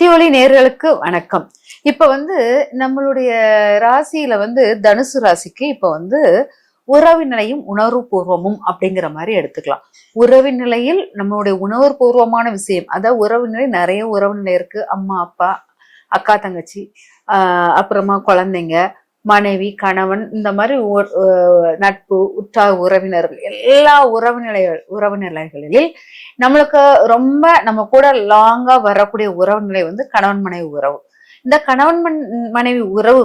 சக்தியொளி நேர்களுக்கு வணக்கம். இப்ப நம்மளுடைய ராசியில தனுசு ராசிக்கு இப்ப உறவு நிலையும் உணர்வு பூர்வமும் அப்படிங்கிற மாதிரி எடுத்துக்கலாம். உறவு நிலையில் நம்மளுடைய உணர்வு பூர்வமான விஷயம், அதாவது உறவு நிலை நிறைய உறவு நிலை இருக்கு. அம்மா அப்பா, அக்கா தங்கச்சி, அப்புறமா குழந்தைங்க, மனைவி, கணவன், இந்த மாதிரி நட்பு, உற்றார் உறவினர்கள், எல்லா உறவு நிலைகளில் நம்மளுக்கு ரொம்ப நம்ம கூட லாங்கா வரக்கூடிய உறவு நிலை கணவன் மனைவி உறவு. இந்த கணவன் மனைவி உறவு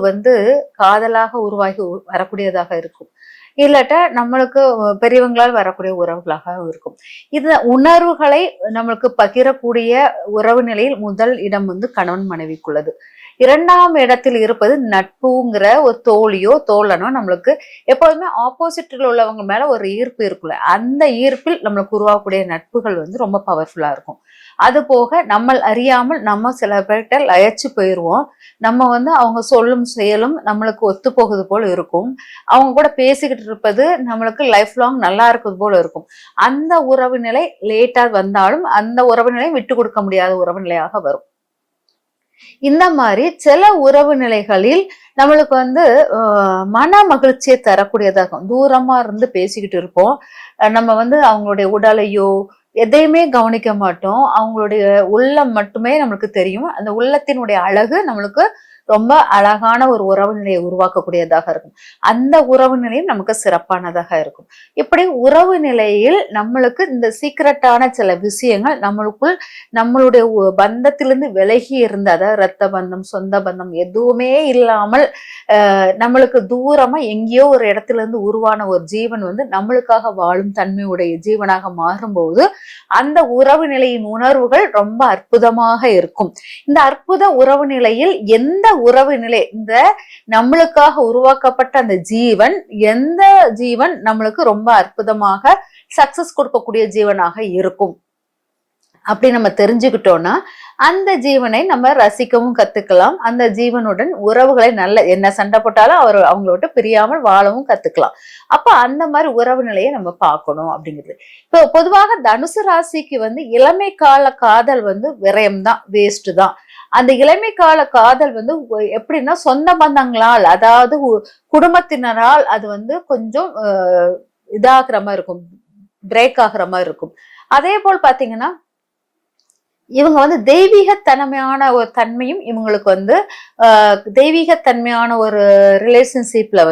காதலாக உருவாகி வரக்கூடியதாக இருக்கும், இல்லாட்டா நம்மளுக்கு பெரியவங்களால் வரக்கூடிய உறவுகளாக இருக்கும். இது உணர்வுகளை நம்மளுக்கு பகிரக்கூடிய உறவு நிலையில் முதல் இடம் கணவன் மனைவிக்குள்ளது. இரண்டாம் இடத்தில் இருப்பது நட்புங்கிற ஒரு தோழியோ தோழனோ நம்மளுக்கு எப்போதுமே ஆப்போசிட்ல உள்ளவங்க மேல ஒரு ஈர்ப்பு இருக்குல்ல, அந்த ஈர்ப்பில் நம்மளுக்கு உருவாகக்கூடிய நட்புகள் ரொம்ப பவர்ஃபுல்லா இருக்கும். அது போக நம்ம அறியாமல் நம்ம சில பேர்கிட்ட லயச்சு போயிடுவோம். நம்ம அவங்க சொல்லும் செயலும் நம்மளுக்கு ஒத்து போகுது போல இருக்கும். அவங்க கூட பேசிக்கிட்டு இருப்பது நம்மளுக்கு லைஃப் லாங் நல்லா இருக்குது போல இருக்கும். அந்த உறவு நிலை லேட்டா வந்தாலும் அந்த உறவு நிலை விட்டு கொடுக்க முடியாத உறவு நிலையாக வரும். இந்த மாதிரி சில உறவு நிலைகளில் நம்மளுக்கு மன மகிழ்ச்சியை தரக்கூடியதாக, தூரமா இருந்து பேசிக்கிட்டு இருப்போம். நம்ம அவங்களுடைய உடலையோ எதையுமே கவனிக்க மாட்டோம். அவங்களுடைய உள்ளம் மட்டுமே நம்மளுக்கு தெரியும். அந்த உள்ளத்தினுடைய அழகு நம்மளுக்கு ரொம்ப அழகான ஒரு உறவு நிலையை உருவாக்கக்கூடியதாக இருக்கும். அந்த உறவு நிலையும் நமக்கு சிறப்பானதாக இருக்கும். இப்படி உறவு நிலையில் நம்மளுக்கு இந்த சீக்கிரட்டான சில விஷயங்கள் நம்மளுக்குள் நம்மளுடைய பந்தத்திலிருந்து விலகி இருந்த, அதாவது இரத்த பந்தம், சொந்த பந்தம் எதுவுமே இல்லாமல் நம்மளுக்கு தூரமா எங்கேயோ ஒரு இடத்துல இருந்து உருவான ஒரு ஜீவன் நம்மளுக்காக வாழும் தன்மையுடைய ஜீவனாக மாறும்போது அந்த உறவு நிலையின் உணர்வுகள் ரொம்ப அற்புதமாக இருக்கும். இந்த அற்புத உறவு நிலையில் எந்த உறவு நிலை, இந்த நம்மளுக்காக உருவாக்கப்பட்ட அந்த ஜீவன், எந்த ஜீவன் நம்மளுக்கு ரொம்ப அற்புதமாக சக்சஸ் கொடுக்கக்கூடிய ஜீவனாக இருக்கும் அப்படி நம்ம தெரிஞ்சுக்கிட்டோம்னா அந்த ஜீவனை நம்ம ரசிக்கவும் கத்துக்கலாம். அந்த ஜீவனுடன் உறவுகளை நல்ல என்ன சண்டை போட்டாலும் அவங்கள விட்டு பிரியாமல் வாழவும் கத்துக்கலாம். அப்ப அந்த மாதிரி உறவு நிலையை நம்ம பார்க்கணும் அப்படிங்கிறது. இப்போ பொதுவாக தனுசு ராசிக்கு இளமை கால காதல் விரயம் தான், வேஸ்ட் தான். அந்த இளமை கால காதல் எப்படின்னா சொந்த பந்தங்களால், அதாவது குடும்பத்தினரால் அது கொஞ்சம் இதாகிற மாதிரி இருக்கும், பிரேக் ஆகுற மாதிரி இருக்கும். அதே போல் பாத்தீங்கன்னா இவங்க தெய்வீகத்தன்மையான ஒரு தன்மையும், இவங்களுக்கு தெய்வீகத்தன்மையான ஒரு ரிலேஷன்ஷிப்ல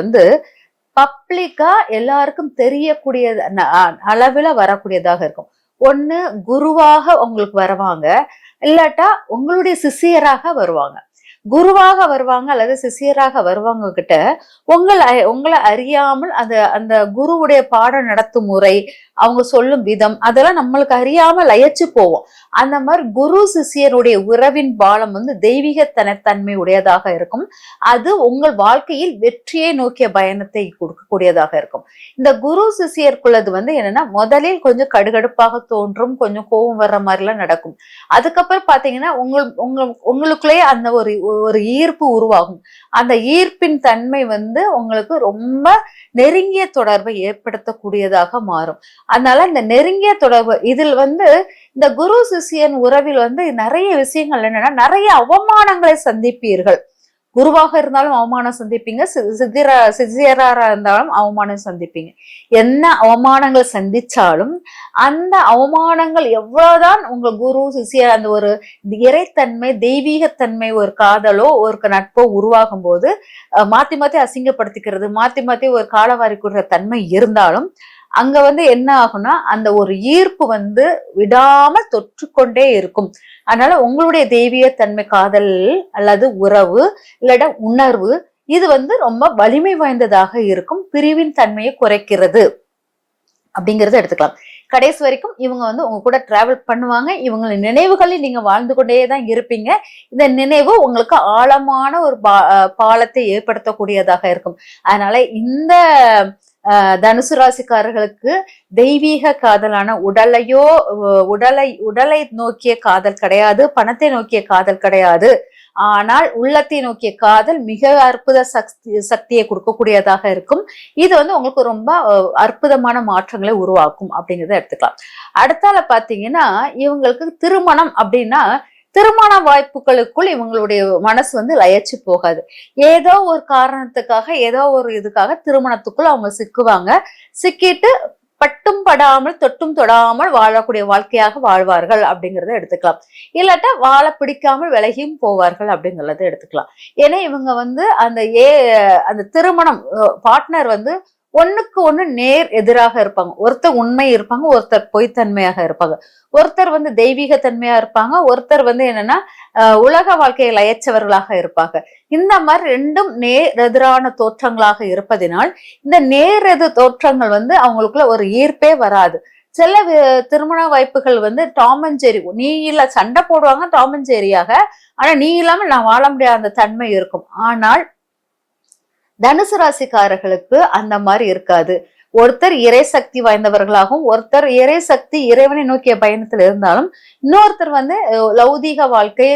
பப்ளிக்கா எல்லாருக்கும் தெரியக்கூடிய அளவுல வரக்கூடியதாக இருக்கும். ஒண்ணு குருவாக உங்களுக்கு வருவாங்க, இல்லாட்டா உங்களுடைய சிஷியராக வருவாங்க. குருவாக வருவாங்க அல்லது சிஷியராக வருவாங்க கிட்ட உங்களை அறியாமல் அந்த குருவுடைய பாடம் நடத்தும் முறை, அவங்க சொல்லும் விதம், அதெல்லாம் நம்மளுக்கு அறியாம லயச்சு போவோம். அந்த மாதிரி குரு சிஷியருடைய உறவின் பாலம் தெய்வீக தன்மை உடையதாக இருக்கும். அது உங்கள் வாழ்க்கையில் வெற்றியை நோக்கிய பயணத்தை கொடுக்கக்கூடியதாக இருக்கும். இந்த குரு சிஷியருக்குள்ளது என்னன்னா முதலில் கொஞ்சம் கடுகடுப்பாக தோன்றும், கொஞ்சம் கோபம் வர்ற மாதிரி எல்லாம் நடக்கும். அதுக்கப்புறம் பாத்தீங்கன்னா உங்களுக்குள்ளேயே அந்த ஒரு ஈர்ப்பு உருவாகும். அந்த ஈர்ப்பின் தன்மை உங்களுக்கு ரொம்ப நெருங்கிய தொடர்பை ஏற்படுத்தக்கூடியதாக மாறும். அதனால இந்த நெருங்கிய தொடர்பு இதில் இந்த குரு சிஷியன் உறவில் நிறைய விஷயங்கள் என்னன்னா, நிறைய அவமானங்களை சந்திப்பீர்கள். குருவாக இருந்தாலும் அவமானம் சந்திப்பீங்க, சிஷியராக இருந்தாலும் அவமானம் சந்திப்பீங்க. என்ன அவமானங்கள் சந்திச்சாலும் அந்த அவமானங்கள் எவ்வளவுதான் உங்க குரு சிஷியர் அந்த ஒரு இறைத்தன்மை, தெய்வீகத்தன்மை, ஒரு காதலோ ஒரு நட்போ உருவாகும் போது மாத்தி மாத்தி அசிங்கப்படுத்திக்கிறது, மாத்தி மாத்தி ஒரு காலவாரி கொடுற தன்மை இருந்தாலும் அங்க என்ன ஆகும்னா அந்த ஒரு ஈர்ப்பு விடாம தொற்றுக்கொண்டே இருக்கும். அதனால உங்களுடைய தெய்வீகத்தன்மை காதல் அல்லது உறவு இல்லட உணர்வு இது ரொம்ப வலிமை வாய்ந்ததாக இருக்கும். பிரிவின் தன்மையை குறைக்கிறது அப்படிங்கறத எடுத்துக்கலாம். கடைசி வரைக்கும் இவங்க உங்க கூட டிராவல் பண்ணுவாங்க. இவங்களின் நினைவுகளில் நீங்க வாழ்ந்து கொண்டேதான் இருப்பீங்க. இந்த நினைவு உங்களுக்கு ஆழமான ஒரு பாலத்தை ஏற்படுத்தக்கூடியதாக இருக்கும். அதனால இந்த தனுசு ராசிக்காரர்களுக்கு தெய்வீக காதலான உடலை நோக்கிய காதல் கிடையாது, பணத்தை நோக்கிய காதல் கிடையாது. ஆனால் உள்ளத்தை நோக்கிய காதல் மிக அற்புத சக்தியை கொடுக்கக்கூடியதாக இருக்கும். இது உங்களுக்கு ரொம்ப அற்புதமான மாற்றங்களை உருவாக்கும் அப்படிங்கிறத எடுத்துக்கலாம். அடுத்தால பாத்தீங்கன்னா இவங்களுக்கு திருமணம் அப்படின்னா திருமண வாய்ப்புகளுக்குள் இவங்களுடைய மனசு வந்து லயச்சு போகாது. ஏதோ ஒரு காரணத்துக்காக ஏதோ ஒரு இதுக்காக திருமணத்துக்குள் அவங்க சிக்குவாங்க. சிக்கிட்டு பட்டும் படாமல் தொட்டும் தொடாமல் வாழக்கூடிய வாழ்க்கையாக வாழ்வார்கள் அப்படிங்கறத எடுத்துக்கலாம். இல்லாட்டா வாழ பிடிக்காமல் விலகியும் போவார்கள் அப்படிங்கறத எடுத்துக்கலாம். ஏன்னா இவங்க வந்து அந்த திருமணம் பார்ட்னர் வந்து ஒண்ணுக்கு ஒண்ணு நேர் எதிராக இருப்பாங்க. ஒருத்தர் உண்மை இருப்பாங்க, ஒருத்தர் பொய்த்தன்மையாக இருப்பாங்க. ஒருத்தர் வந்து தெய்வீக தன்மையா இருப்பாங்க, ஒருத்தர் வந்து என்னன்னா உலக வாழ்க்கையை லயச்சவர்களாக இருப்பாங்க. இந்த மாதிரி ரெண்டும் நேர் எதிரான தோற்றங்களாக இருப்பதினால் இந்த நேர் எதிர் தோற்றங்கள் வந்து அவங்களுக்குள்ள ஒரு ஈர்ப்பே வராது. சில திருமண வாய்ப்புகள் வந்து டாம் அண்ட் ஜெர்ரி, நீ இல்ல சண்டை போடுவாங்க டாம் அண்ட் ஜெர்ரியாக. ஆனா நீ இல்லாம நான் வாழ முடியாத அந்த தன்மை இருக்கும். ஆனால் தனுசு ராசிக்காரர்களுக்கு அந்த மாதிரி இருக்காது. ஒருத்தர் இறை சக்தி வாய்ந்தவர்களாகவும், ஒருத்தர் இறை சக்தி இறைவனை நோக்கிய பயணத்துல இருந்தாலும், இன்னொருத்தர் வந்து லௌதீக வாழ்க்கை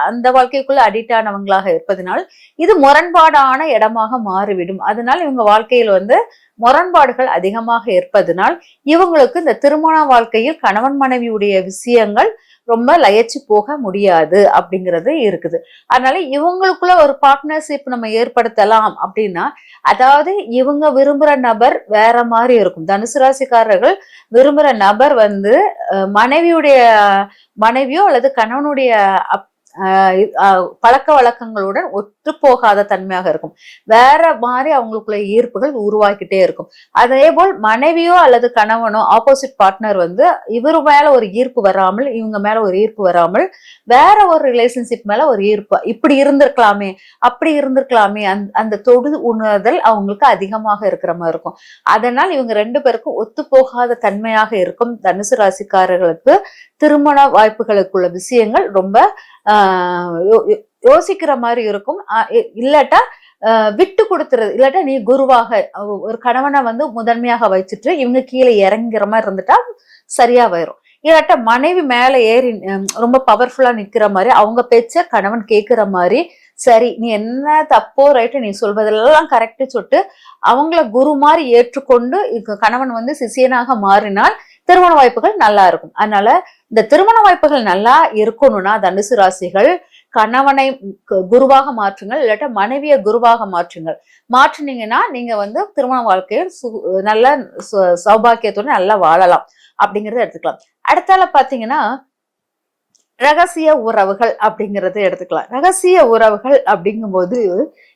அந்த வாழ்க்கைக்குள்ள அடிக்ட் ஆனவங்களாக இருப்பதனால் இது முரண்பாடான இடமாக மாறிவிடும். அதனால் இவங்க வாழ்க்கையில் வந்து முரண்பாடுகள் அதிகமாக இருப்பதனால் இவங்களுக்கு இந்த திருமண வாழ்க்கையில் கணவன் மனைவியுடைய விஷயங்கள் ரொம்ப லயச்சு போக முடியாது அப்படிங்கிறது இருக்குது. அதனால இவங்களுக்குள்ள ஒரு பார்ட்னர்ஷிப் நம்ம ஏற்படுத்தலாம் அப்படின்னா, அதாவது இவங்க விரும்புற நபர் வேற மாதிரி இருக்கும். தனுசு ராசிக்காரர்கள் விரும்புற நபர் வந்து மனைவியோ அல்லது கணவனுடைய பழக்க வழக்கங்களுடன் ஒத்து போகாத தன்மையாக இருக்கும். வேற மாதிரி அவங்களுக்குள்ள ஈர்ப்புகள் உருவாக்கிட்டே இருக்கும். அதே போல் மனைவியோ அல்லது கணவனோ ஆப்போசிட் பார்ட்னர் வந்து இவரு மேல ஒரு ஈர்ப்பு வராமல், இவங்க மேல ஒரு ஈர்ப்பு வராமல், வேற ஒரு ரிலேஷன்ஷிப் மேல ஒரு ஈர்ப்பு, இப்படி இருந்திருக்கலாமே அப்படி இருந்திருக்கலாமே அந்த தொடு உணர்தல் அவங்களுக்கு அதிகமாக இருக்கிற மாதிரி இருக்கும். அதனால் இவங்க ரெண்டு பேருக்கும் ஒத்து போகாத தன்மையாக இருக்கும். தனுசு ராசிக்காரர்களுக்கு திருமண வாய்ப்புகளுக்குள்ள விஷயங்கள் ரொம்ப யோசிக்கிற மாதிரி இருக்கும். இல்லாட்டா விட்டு கொடுத்துறது, இல்லாட்டா நீ குருவாக ஒரு கணவனை வந்து முதன்மையாக வச்சுட்டு இவங்க கீழே இறங்குற மாதிரி இருந்துட்டா சரியா வரும். இல்லாட்டா மனைவி மேல ஏறி ரொம்ப பவர்ஃபுல்லா நிக்கிற மாதிரி, அவங்க பேச்ச கணவன் கேட்கிற மாதிரி, சரி நீ என்ன தப்போ ரைட்டு நீ சொல்வதெல்லாம் கரெக்டு சொல்லிட்டு அவங்கள குரு மாதிரி ஏற்றுக்கொண்டு கணவன் வந்து சிஷியனாக மாறினால் திருமண வாய்ப்புகள் நல்லா இருக்கும். அதனால இந்த திருமண வாய்ப்புகள் நல்லா இருக்கணும்னா தனுசு ராசிகள் கணவனை குருவாக மாற்றுங்கள், இல்லாட்டா மனைவிய குருவாக மாற்றுனீங்கன்னா நீங்க வந்து திருமண வாழ்க்கையில் நல்ல சௌபாக்கியத்தோட நல்லா வாழலாம் அப்படிங்கறத எடுத்துக்கலாம். அடுத்தால பாத்தீங்கன்னா ரகசிய உறவுகள் அப்படிங்கறத எடுத்துக்கலாம். ரகசிய உறவுகள் அப்படிங்கும்போது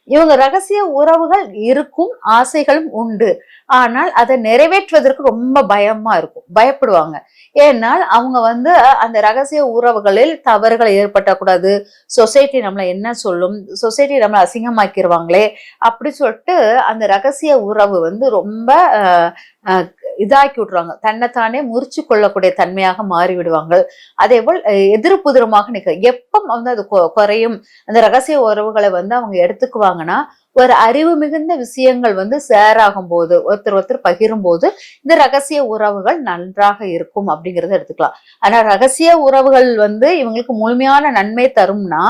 இவங்க ரகசிய உறவுகள் இருக்கும், ஆசைகளும் உண்டு. ஆனால் அதை நிறைவேற்றுவதற்கு ரொம்ப பயமா இருக்கும், பயப்படுவாங்க. ஏன்னால் அவங்க வந்து அந்த ரகசிய உறவுகளில் தவறுகள் ஏற்பட்டக்கூடாது, சொசைட்டி நம்மளை என்ன சொல்லும், சொசைட்டி நம்மளை அசிங்கமாக்கிடுவாங்களே அப்படி சொல்லிட்டு அந்த ரகசிய உறவு வந்து ரொம்ப இதாக்கி விட்டுருவாங்க. தன்னைத்தானே முறிச்சு கொள்ளக்கூடிய தன்மையாக மாறி விடுவாங்க. அதே போல் எதிர்ப்புதிரமாக நிற்க எப்ப வந்து அது குறையும். அந்த ரகசிய உறவுகளை வந்து அவங்க எடுத்துக்குவாங்கன்னா, ஒரு அறிவு மிகுந்த விஷயங்கள் வந்து ஷேர் ஆகும் போது, ஒருத்தர் பகிரும் போது இந்த ரகசிய உறவுகள் நன்றாக இருக்கும் அப்படிங்கறத எடுத்துக்கலாம். ஆனா ரகசிய உறவுகள் வந்து இவங்களுக்கு முழுமையான நன்மை தரும்னா,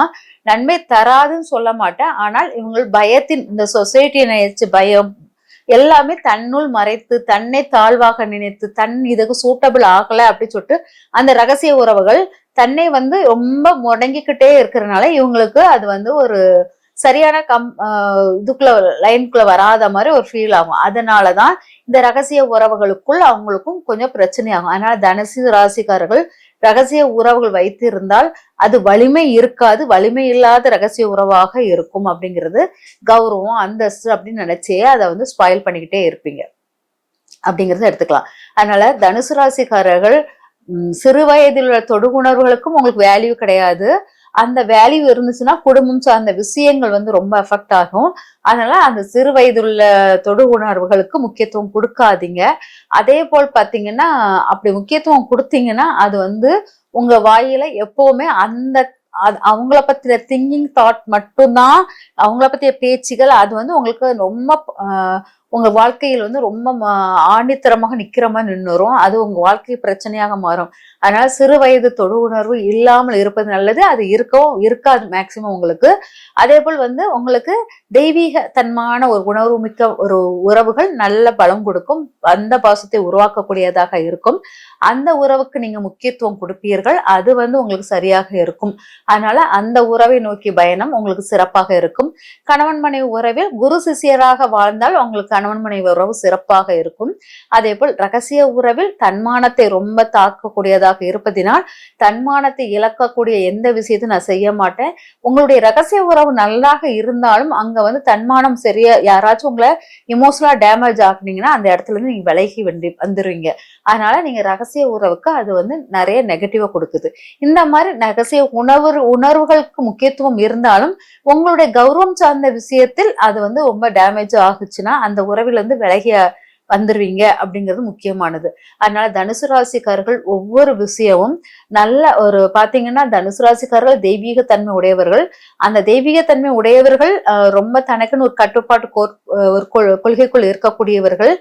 நன்மை தராதுன்னு சொல்ல மாட்டேன். ஆனால் இவங்க பயத்தின் இந்த சொசைட்டியை நினைச்சு பயம் எல்லாமே தன்னுள் மறைத்து, தன்னை தாழ்வாக நினைத்து, இதுக்கு சூட்டபிள் ஆகல அப்படின்னு சொல்லிட்டு அந்த ரகசிய உறவுகள் தன்னை வந்து ரொம்ப முடங்கிக்கிட்டே இருக்கிறதுனால இவங்களுக்கு அது வந்து ஒரு சரியான இதுக்குள்ள லைனுக்குள்ள வராத மாதிரி ஒரு ஃபீல் ஆகும். அதனாலதான் இந்த ரகசிய உறவுகளுக்குள் அவங்களுக்கும் கொஞ்சம் பிரச்சனை ஆகும். அதனால தனுசு ராசிக்காரர்கள் ரகசிய உறவுகள் வைத்து இருந்தால் அது வலிமை இருக்காது, வலிமை இல்லாத ரகசிய உறவாக இருக்கும். அப்படிங்கிறது கௌரவம் அந்தஸ்து அப்படின்னு நினைச்சே அதை வந்து ஸ்பாயில் பண்ணிக்கிட்டே இருப்பீங்க அப்படிங்கறத எடுத்துக்கலாம். அதனால தனுசு ராசிக்காரர்கள் சிறு வயதில் உள்ள தொடுகுணர்வுகளுக்கும் உங்களுக்கு வேல்யூ கிடையாது. அந்த வேல்யூ இருந்துச்சுன்னா குடும்பம் சார்ந்த விஷயங்கள் வந்து ரொம்ப எஃபெக்ட் ஆகும். அதனால அந்த சிறு வயதுள்ள தொடு உணர்வுகளுக்கு முக்கியத்துவம் கொடுக்காதீங்க. அதே போல் பாத்தீங்கன்னா அப்படி முக்கியத்துவம் கொடுத்தீங்கன்னா அது வந்து உங்க வாயில எப்பவுமே அவங்கள பத்தின திங்கிங் தாட் மட்டும்தான், அவங்கள பத்திய பேச்சுகள் அது வந்து உங்களுக்கு ரொம்ப உங்க வாழ்க்கையில் வந்து ரொம்ப ஆணித்தரமாக நிக்கிற மாதிரி நின்னுரும். அது உங்க வாழ்க்கை பிரச்சனையாக மாறும். அதனால சிறு வயது தொடு உணர்வு இல்லாமல் இருப்பது நல்லது. அது இருக்கவும் இருக்காது மேக்சிமம் உங்களுக்கு. அதே போல் வந்து உங்களுக்கு தெய்வீக தன்மான ஒரு உணர்வு மிக்க ஒரு உறவுகள் நல்ல பலம் கொடுக்கும். அந்த பாசத்தை உருவாக்கக்கூடியதாக இருக்கும். அந்த உறவுக்கு நீங்க முக்கியத்துவம் கொடுப்பீர்கள். அது வந்து உங்களுக்கு சரியாக இருக்கும். அதனால அந்த உறவை நோக்கி பயணம் உங்களுக்கு சிறப்பாக இருக்கும். கணவன் மனைவி உறவில் குரு சிஷியராக வாழ்ந்தால் உங்களுக்கு கணவன் மனைவி உறவு சிறப்பாக இருக்கும். அதே போல் ரகசிய உறவில் தன்மானத்தை ரொம்ப தாக்கக்கூடியதாக இருப்பதினால் தன்மானத்தை இழக்கக்கூடிய எந்த விஷயத்தையும் நான் செய்ய மாட்டேன். உங்களுடைய ரகசிய உறவு நல்லாக இருந்தாலும் அங்க வந்து தன்மானம் சரியா யாராச்சும் உங்களை இமோஷனலா டேமேஜ் ஆக்குனீங்கன்னா அந்த இடத்துல இருந்து நீங்க விலகி வந்துருவீங்க. அதனால நீங்க ரகசிய உறவுக்கு அது வந்து நிறைய நெகட்டிவா கொடுக்குது. இந்த மாதிரி ரகசிய உணர்வுகளுக்கு முக்கியத்துவம் இருந்தாலும் உங்களுடைய கௌரவம் சார்ந்த விஷயத்தில் அது வந்து ரொம்ப டேமேஜ் ஆகுச்சுன்னா அந்த உறவில் இருந்து விலகிய வந்துருவீங்க அப்படிங்கிறது முக்கியமானது. அதனால தனுசு ராசிக்காரர்கள் ஒவ்வொரு விஷயமும் நல்ல ஒரு பாத்தீங்கன்னா தனுசு ராசிக்காரர்கள் தெய்வீக தன்மை உடையவர்கள். அந்த தெய்வீக தன்மை உடையவர்கள் ரொம்ப தனக்குன்னு ஒரு கட்டுப்பாட்டு ஒரு கொள்கைக்குள் இருக்கக்கூடியவர்கள்.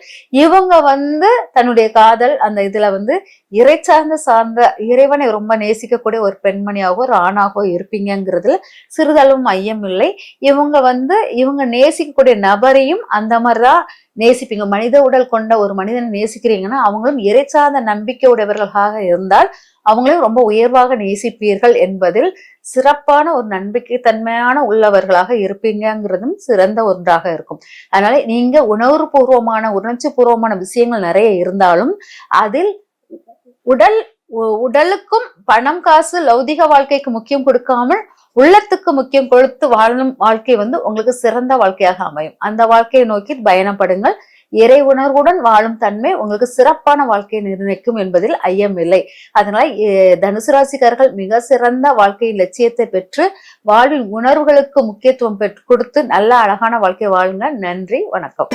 இவங்க வந்து தன்னுடைய காதல் அந்த இதுல வந்து இறை சார்ந்த இறைவனை ரொம்ப நேசிக்கக்கூடிய ஒரு பெண்மணியாகவோ ஒரு ஆணாகவோ இருப்பீங்கிறதுல சிறிதளவும் ஐயம் இல்லை. இவங்க நேசிக்கக்கூடிய நபரையும் அந்த மாதிரிதான் நேசிப்பீங்க. மனித உடல் கொண்ட ஒரு மனிதனை நேசிக்கிறீங்கன்னா அவங்களும் இறை சார்ந்த நம்பிக்கை உடையவர்களாக இருந்தால் அவங்களையும் ரொம்ப உயர்வாக நேசிப்பீர்கள் என்பதில் சிறப்பான ஒரு நம்பிக்கை தன்மையான உள்ளவர்களாக இருப்பீங்கிறதும் சிறந்த ஒன்றாக இருக்கும். அதனால நீங்க உணர்ச்சி பூர்வமான விஷயங்கள் நிறைய இருந்தாலும் அதில் உடலுக்கும் பணம் காசு லௌதிக வாழ்க்கைக்கு முக்கியம் கொடுக்காமல் உள்ளத்துக்கு முக்கியம் கொடுத்து வாழும் வாழ்க்கை வந்து உங்களுக்கு சிறந்த வாழ்க்கையாக அமையும். அந்த வாழ்க்கையை நோக்கி பயணப்படுங்கள். இறை உணர்வுடன் வாழும் தன்மை உங்களுக்கு சிறப்பான வாழ்க்கையை நிர்ணயிக்கும் என்பதில் ஐயம் இல்லை. அதனால தனுசு ராசிக்காரர்கள் மிக சிறந்த வாழ்க்கை லட்சியத்தை பெற்று வாழ்வின் உணர்வுகளுக்கு முக்கியத்துவம் கொடுத்து நல்ல அழகான வாழ்க்கை வாழுங்க. நன்றி, வணக்கம்.